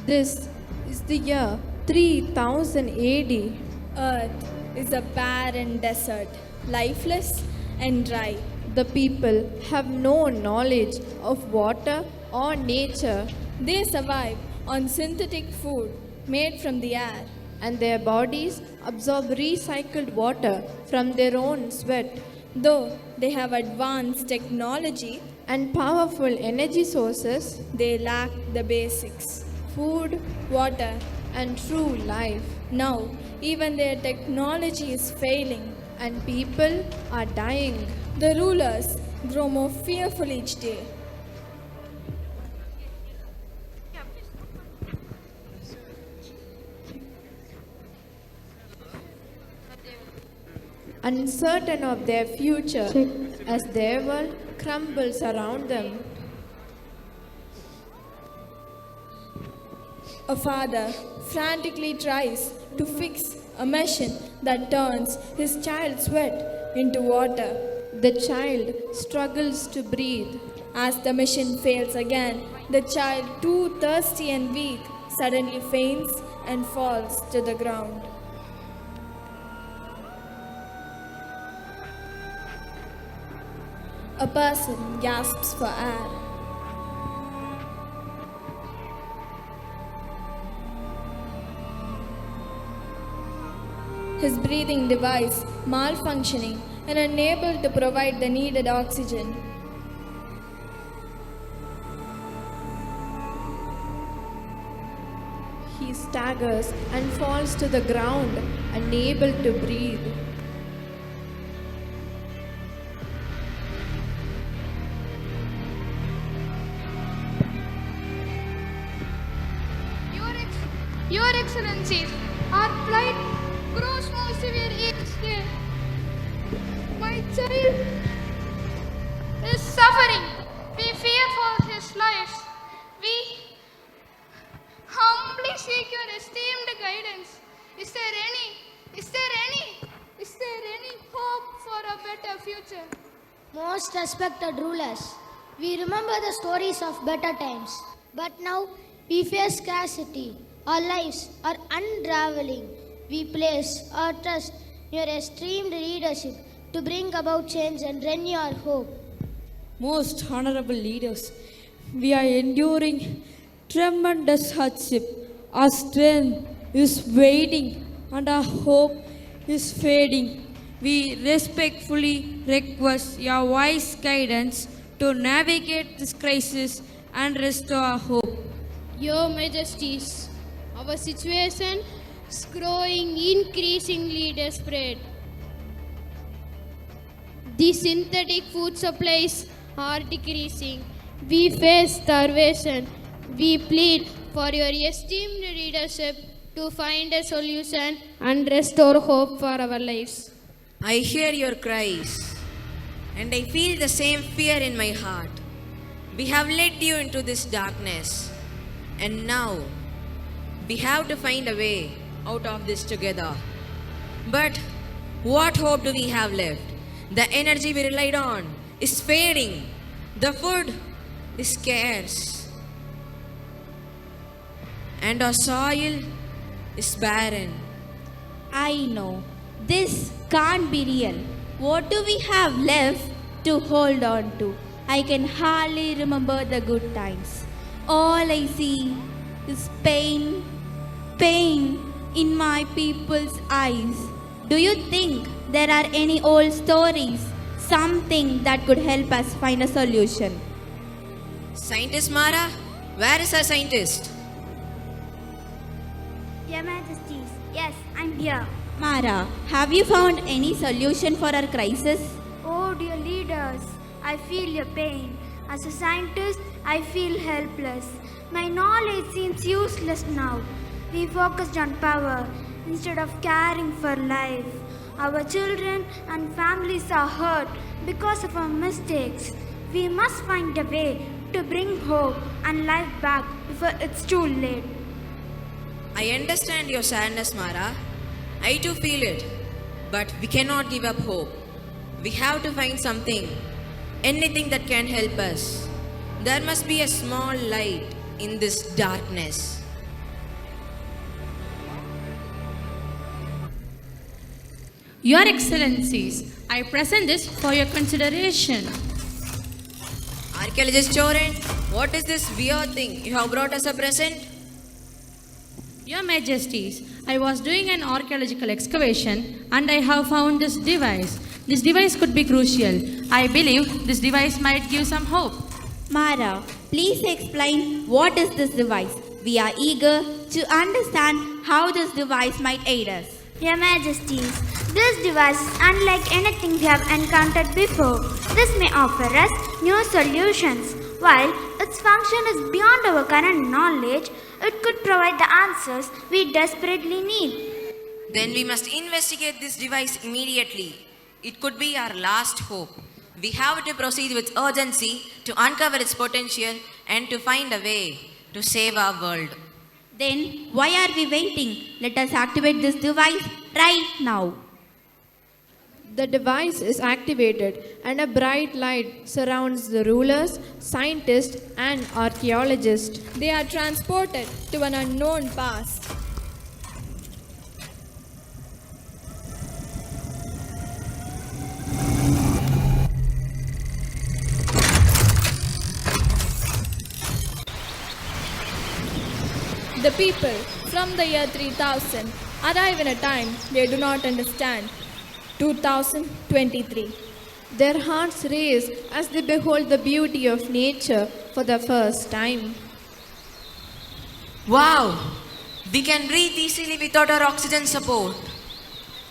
This is the year 3000 AD. Earth is a barren desert, lifeless and dry. The people have no knowledge of water or nature, They survive on synthetic food made from the air. and their bodies absorb recycled water from their own sweat. Though they have advanced technology, And powerful energy sources, they lack the basics food, water. and true life. Now, even their technology is failing. And people are dying. The rulers grow more fearful each day. Uncertain of their future as their world crumbles around them. A father frantically tries to fix a machine that turns his child's sweat into water. The child struggles to breathe. As the machine fails again, the child, too thirsty and weak, suddenly faints and falls to the ground. A person gasps for air. His breathing device malfunctioning and unable to provide the needed oxygen. He staggers and falls to the ground, unable to breathe. Your Excellencies, our plight grows more severe each day. My child is suffering. We fear for his life. We humbly seek your esteemed guidance. Is there any hope for a better future? Most respected rulers, we remember the stories of better times, but now we face scarcity. Our lives are unraveling. We place our trust in your esteemed leadership to bring about change and renew our hope. Most honorable leaders, we are enduring tremendous hardship. Our strength is waning and our hope is fading. We respectfully request your wise guidance to navigate this crisis and restore our hope. Your Majesties, our situation is growing increasingly desperate. The synthetic food supplies are decreasing. We face starvation. We plead for your esteemed leadership to find a solution and restore hope for our lives. I hear your cries, and I feel the same fear in my heart. We have led you into this darkness, and now we have to find a way out of this together. But what hope do we have left? The energy we relied on is fading. The food is scarce. And our soil is barren. I know. This can't be real. What do we have left to hold on to? I can hardly remember the good times. All I see is pain in my people's eyes. Do you think there are any old stories? Something that could help us find a solution? Scientist Mara? Where is our scientist? Your Majesties, yes, I'm here. Mara, have you found any solution for our crisis? Oh, dear leaders, I feel your pain. As a scientist, I feel helpless. My knowledge seems useless now. We focused on power instead of caring for life. Our children and families are hurt because of our mistakes. We must find a way to bring hope and life back before it's too late. I understand your sadness, Mara. I too feel it. But we cannot give up hope. We have to find something, anything that can help us. There must be a small light in this darkness. Your Excellencies, I present this for your consideration. Archaeologist Choren, what is this weird thing you have brought as a present? Your Majesties, I was doing an archaeological excavation and I have found this device. This device could be crucial. I believe this device might give some hope. Mara, please explain what is this device. We are eager to understand how this device might aid us. Your Majesties, this device is unlike anything we have encountered before. This may offer us new solutions. While its function is beyond our current knowledge, it could provide the answers we desperately need. Then we must investigate this device immediately. It could be our last hope. We have to proceed with urgency to uncover its potential and to find a way to save our world. Then why are we waiting? Let us activate this device right now. The device is activated and a bright light surrounds the rulers, scientists, and archaeologists. They are transported to an unknown past. The people from the year 3000 arrive in a time they do not understand. 2023. Their hearts race as they behold the beauty of nature for the first time. Wow! We can breathe easily without our oxygen support.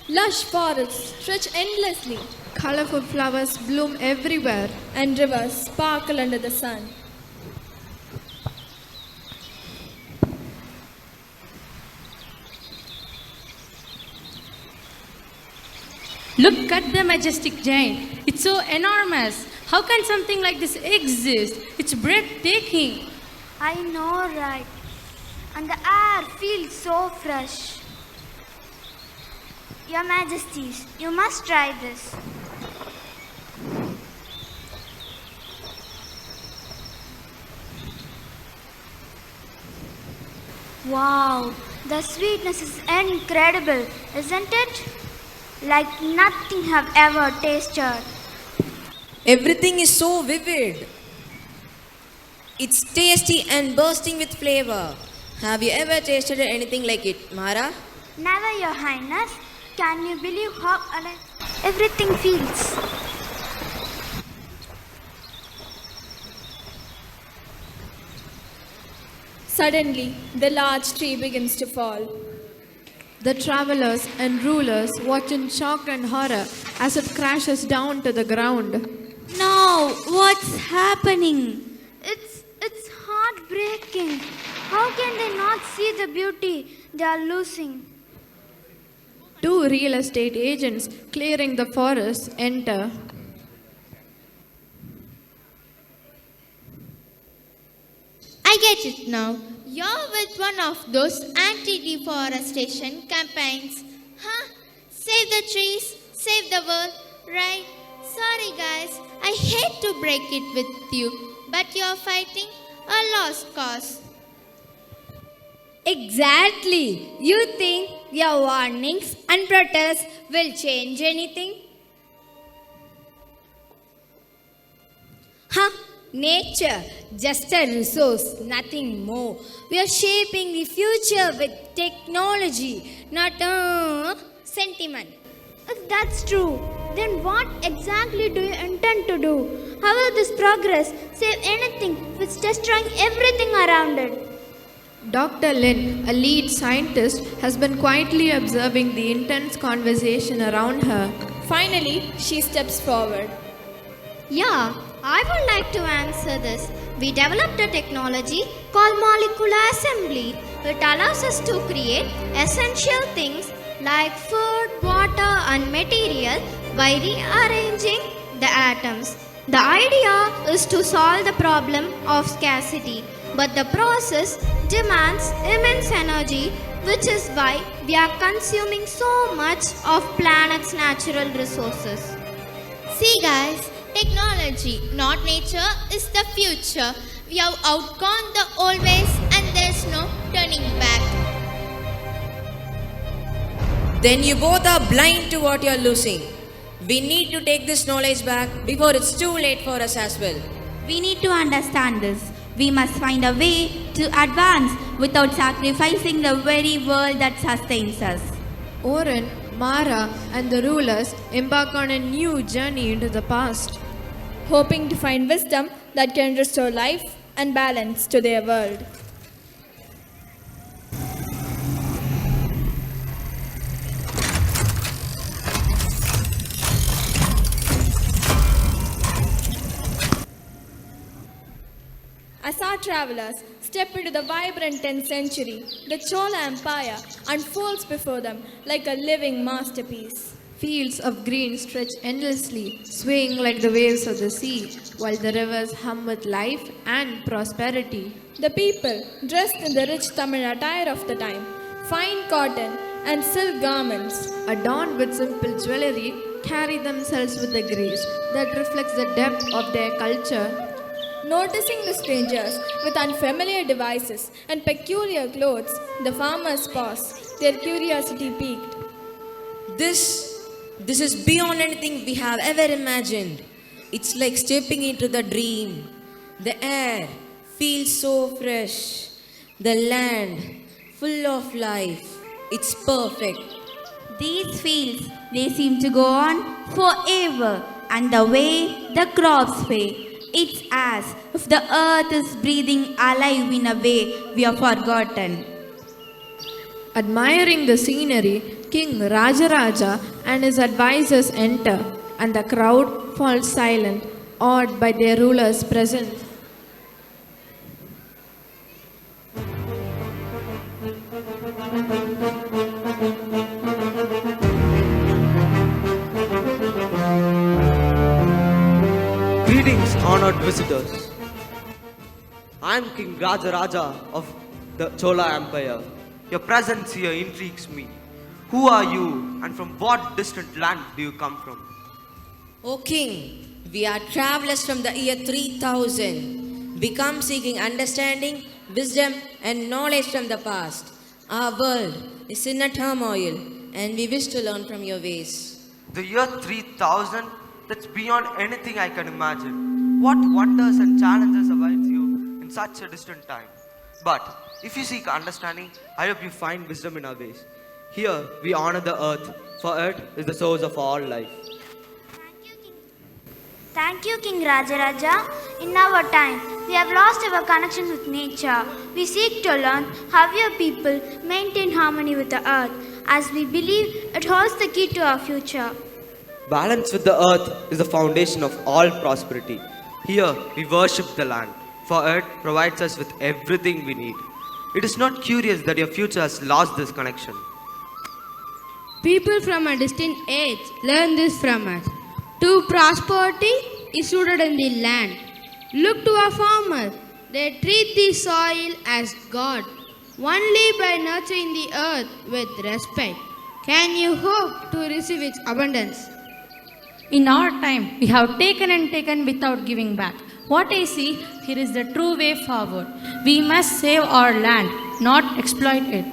Lush forests stretch endlessly, Colorful flowers bloom everywhere. and rivers sparkle under the sun. Look at the majestic giant. It's so enormous. How can something like this exist? It's breathtaking. I know, right? And the air feels so fresh. Your Majesties, you must try this. Wow, the sweetness is incredible, isn't it? Like nothing have ever tasted. Everything is so vivid. It's tasty and bursting with flavor. Have you ever tasted anything like it, Mara? Never, Your Highness. Can you believe how alive everything feels? Suddenly, the large tree begins to fall. The travelers and rulers watch in shock and horror as it crashes down to the ground. No, what's happening? It's heartbreaking. How can they not see the beauty they are losing? Two real estate agents clearing the forest enter. I get it now. You're with one of those anti-deforestation campaigns. Huh? Save the trees, save the world, right? Sorry guys, I hate to break it with you, but you're fighting a lost cause. Exactly. You think your warnings and protests will change anything? Huh? Nature, just a resource, nothing more. We are shaping the future with technology, not sentiment. If that's true, then what exactly do you intend to do? How will this progress save anything if it's destroying everything around it? Dr. Lin, a lead scientist, has been quietly observing the intense conversation around her. Finally, she steps forward. Yeah, I would like to answer this. We developed a technology called molecular assembly. It allows us to create essential things like food, water, and material by rearranging the atoms. The idea is to solve the problem of scarcity, but the process demands immense energy, which is why we are consuming so much of planet's natural resources. See guys, technology, not nature, is the future. We have outgone the old ways and there's no turning back. then you both are blind to what you are losing. We need to take this knowledge back before it's too late for us as well. We need to understand this. We must find a way to advance without sacrificing the very world that sustains us. Oren, Mara, and the rulers embark on a new journey into the past. hoping to find wisdom that can restore life and balance to their world. As our travelers step into the vibrant 10th century, the Chola Empire unfolds before them like a living masterpiece. Fields of green stretch endlessly, swaying like the waves of the sea, while the rivers hum with life and prosperity. The people, dressed in the rich Tamil attire of the time, fine cotton and silk garments, adorned with simple jewelry, carry themselves with a grace that reflects the depth of their culture. Noticing the strangers with unfamiliar devices and peculiar clothes, the farmers paused, their curiosity piqued. This is beyond anything we have ever imagined. It's like stepping into the dream. The air feels so fresh. The land full of life. It's perfect. These fields, they seem to go on forever, and the way the crops sway, it's as if the earth is breathing alive in a way we have forgotten. Admiring the scenery, King Rajaraja and his advisors enter, and the crowd falls silent, awed by their ruler's presence. Greetings, honored visitors. I am King Rajaraja of the Chola Empire. Your presence here intrigues me. Who are you and from what distant land do you come from? O King, we are travelers from the year 3000. We come seeking understanding, wisdom, and knowledge from the past. Our world is in a turmoil, and we wish to learn from your ways. The year 3000? That's beyond anything I can imagine. What wonders and challenges await you in such a distant time? But if you seek understanding, I hope you find wisdom in our ways. Here we honor the earth, for it is the source of all life. Thank you, King Rajaraja. In our time, we have lost our connections with nature. We seek to learn how your people maintain harmony with the earth, as we believe it holds the key to our future. Balance with the earth is the foundation of all prosperity. Here we worship the land, for it provides us with everything we need. It is not curious that your future has lost this connection. People from a distant age learn this from us. True prosperity is rooted in the land. Look to our farmers. They treat the soil as God. Only by nurturing the earth with respect can you hope to receive its abundance. In our time, we have taken and taken without giving back. What I see here is the true way forward. We must save our land, not exploit it.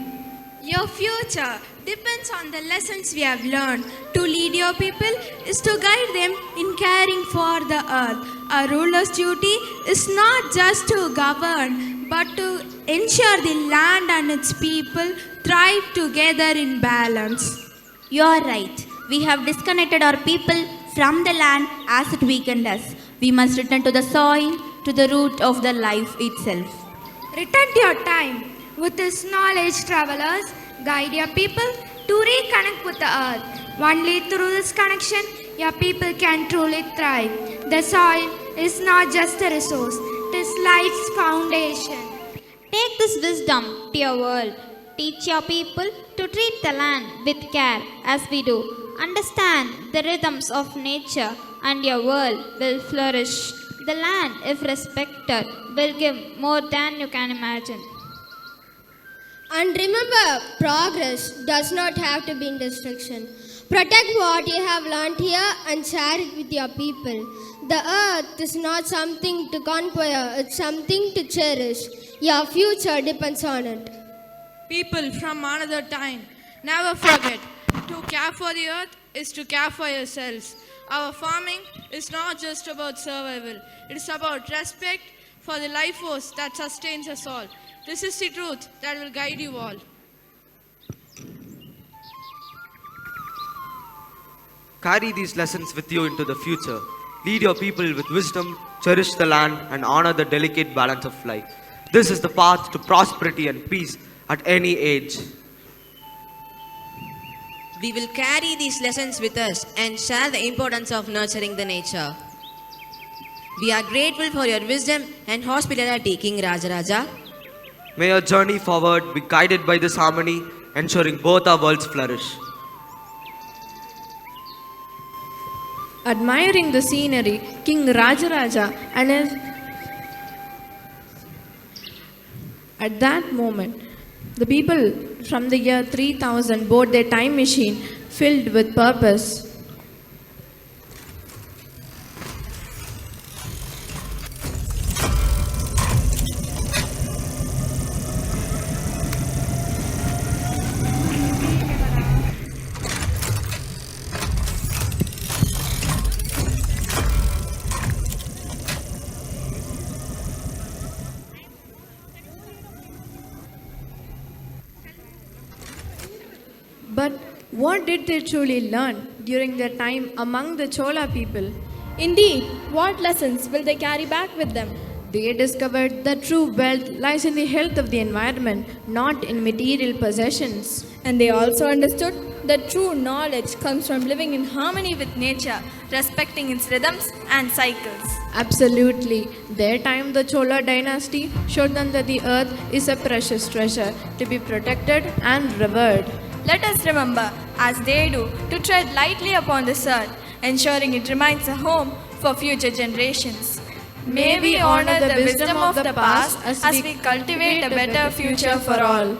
Your future depends on the lessons we have learned. To lead your people is to guide them in caring for the earth. A ruler's duty is not just to govern, but to ensure the land and its people thrive together in balance. You are right. We have disconnected our people from the land as it weakened us. We must return to the soil, to the root of the life itself. Return to your time. With this knowledge, travelers, guide your people to reconnect with the earth. Only through this connection, your people can truly thrive. The soil is not just a resource, it is life's foundation. Take this wisdom to your world. Teach your people to treat the land with care as we do. Understand the rhythms of nature and your world will flourish. The land, if respected, will give more than you can imagine. And remember, progress does not have to be in destruction. Protect what you have learned here and share it with your people. The earth is not something to conquer, it's something to cherish. Your future depends on it. People from another time, never forget. To care for the earth is to care for yourselves. Our farming is not just about survival, it is about respect for the life force that sustains us all. This is the truth that will guide you all. Carry these lessons with you into the future. Lead your people with wisdom, cherish the land, and honor the delicate balance of life. This is the path to prosperity and peace at any age. We will carry these lessons with us and share the importance of nurturing the nature. We are grateful for your wisdom and hospitality, King Rajaraja. May your journey forward be guided by this harmony, ensuring both our worlds flourish. Admiring the scenery, King Rajaraja and his... At that moment, the people from the year 3000 board their time machine filled with purpose. But what did they truly learn during their time among the Chola people? Indeed, what lessons will they carry back with them? They discovered that true wealth lies in the health of the environment, not in material possessions. And they also understood that true knowledge comes from living in harmony with nature, respecting its rhythms and cycles. Absolutely. Their time, the Chola dynasty, showed them that the earth is a precious treasure to be protected and revered. Let us remember, as they do, to tread lightly upon this earth, ensuring it remains a home for future generations. May we honor the wisdom of the past as we cultivate a better future for all.